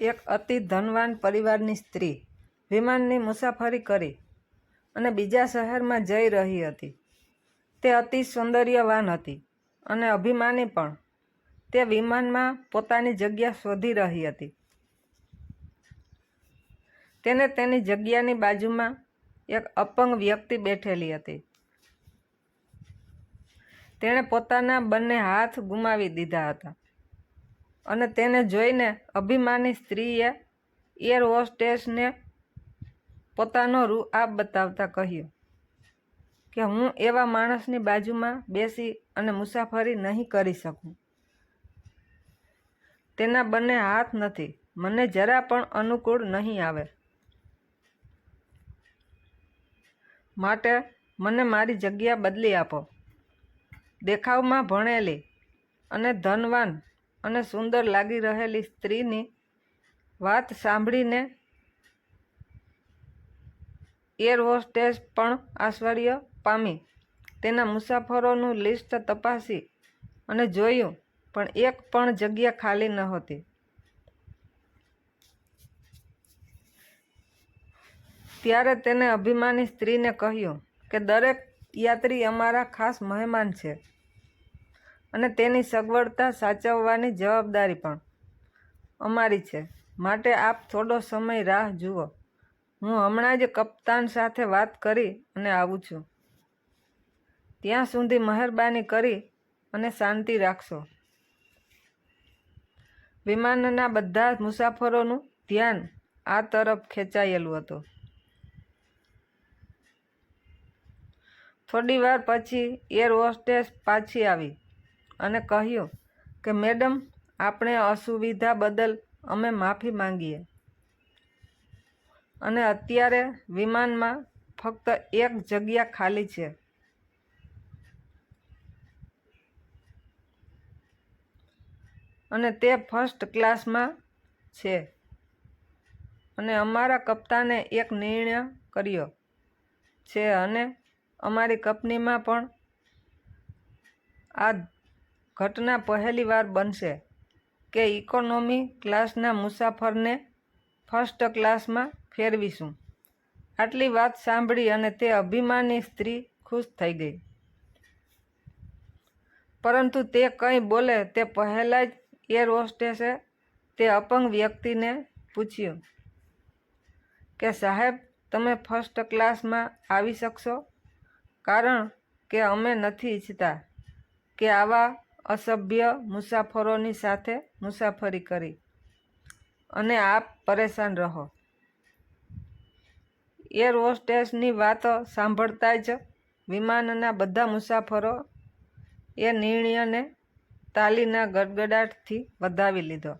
એક અતિ ધનવાન પરિવારની સ્ત્રી વિમાનની મુસાફરી કરી અને બીજા શહેરમાં જઈ રહી હતી. તે અતિ સૌંદર્યવાન હતી અને અભિમાની પણ. તે વિમાનમાં પોતાની જગ્યા શોધી રહી હતી. તેને તેની જગ્યાની બાજુમાં એક અપંગ વ્યક્તિ બેઠેલી હતી. તેણે પોતાના બંને હાથ ગુમાવી દીધા હતા અને તેને જોઈને અભિમાની સ્ત્રીએ એર હોસ્ટેસને પોતાનો રૂઆબ બતાવતા કહ્યું કે હું એવા માણસની બાજુમાં બેસી અને મુસાફરી નહીં કરી શકું. તેના બંને હાથ નથી, મને જરા પણ અનુકૂળ નહીં આવે. માટે મને મારી જગ્યા બદલી આપો. દેખાવમાં ભણેલી અને ધનવાન અને સુંદર લાગી રહેલી સ્ત્રીની વાત સાંભળીને એર હોસ્ટેસ પણ આશ્ચર્ય પામી. તેના મુસાફરોનું લિસ્ટ તપાસી અને જોયું, પણ એક પણ જગ્યા ખાલી નહોતી. ત્યારે તેને અભિમાની સ્ત્રીને કહ્યું કે દરેક યાત્રી અમારા ખાસ મહેમાન છે અને તેની સગવડતા સાચવવાની જવાબદારી પણ અમારી છે. માટે આપ થોડો સમય રાહ જુઓ. હું હમણાં જ કપ્તાન સાથે વાત કરી અને આવું છું. ત્યાં સુધી મહેરબાની કરી અને શાંતિ રાખશો. વિમાનના બધા મુસાફરોનું ધ્યાન આ તરફ ખેંચાયેલું હતું. થોડી વાર પછી એર હોસ્ટેસ પાછી આવી અને કહ્યું કે મેડમ, આપણે અસુવિધા બદલ અમે માફી માંગીએ અને અત્યારે વિમાનમાં ફક્ત એક જગ્યા ખાલી છે અને તે ફર્સ્ટ ક્લાસમાં છે અને અમારા કપ્તાને એક નિર્ણય કર્યો છે અને અમારી કંપનીમાં પણ આ ઘટના પહેલી વાર બનશે કે ઇકોનોમી ક્લાસના મુસાફરને ફર્સ્ટ ક્લાસમાં ફેરવીશું. આટલી વાત સાંભળી અને તે અભિમાની સ્ત્રી ખુશ થઈ ગઈ. પરંતુ તે કંઈ બોલે તે પહેલાં જ એર હોસ્ટેસે તે અપંગ વ્યક્તિને પૂછ્યું કે સાહેબ, તમે ફર્સ્ટ ક્લાસમાં આવી શકશો? કારણ કે અમે નથી ઈચ્છતા કે આવા અસભ્ય મુસાફરોની સાથે મુસાફરી કરી અને આપ પરેશાન રહો. એર હોસ્ટેસની વાતો સાંભળતા જ વિમાનના બધા મુસાફરો એ નિર્ણયને તાલીના ગડગડાટથી વધાવી લીધો.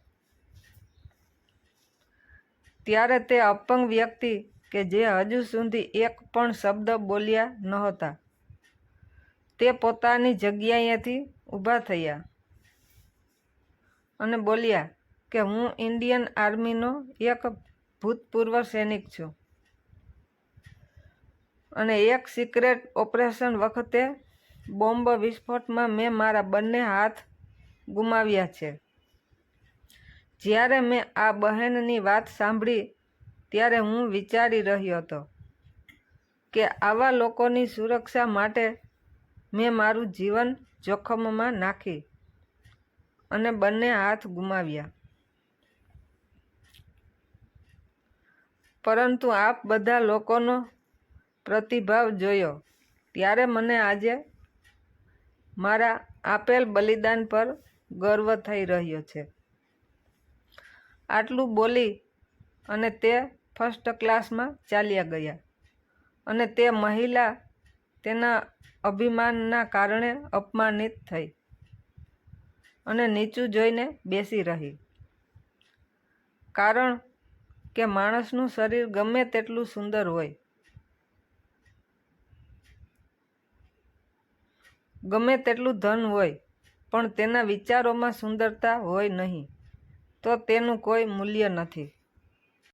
ત્યારે તે અપંગ વ્યક્તિ કે જે હજુ સુધી એક પણ શબ્દ બોલ્યા નહોતા, તે પોતાની જગ્યાએથી ઊભા થયા અને બોલ્યા કે હું ઇન્ડિયન આર્મીનો એક ભૂતપૂર્વ સૈનિક છું અને એક સિક્રેટ ઓપરેશન વખતે બોમ્બ વિસ્ફોટમાં મેં મારા બંને હાથ ગુમાવ્યા છે. જ્યારે મેં આ બહેનની વાત સાંભળી ત્યારે હું વિચારી રહ્યો હતો કે આવા લોકોની સુરક્ષા માટે મેં મારું જીવન જોખમમાં નાખી અને બંને હાથ ગુમાવ્યા. પરંતુ આપ બધા લોકોનો પ્રતિભાવ જોયો ત્યારે મને આજે મારા આપેલ બલિદાન પર ગર્વ થઈ રહ્યો છે. આટલું બોલી અને તે ફર્સ્ટ ક્લાસમાં ચાલ્યા ગયા અને તે મહિલા તેના અભિમાનના કારણે અપમાનિત થઈ અને નીચું જોઈને બેસી રહી. કારણ કે માણસનું શરીર ગમે તેટલું સુંદર હોય, ગમે તેટલું ધન હોય, પણ તેના વિચારોમાં સુંદરતા હોય નહીં તો તેનું કોઈ મૂલ્ય નથી.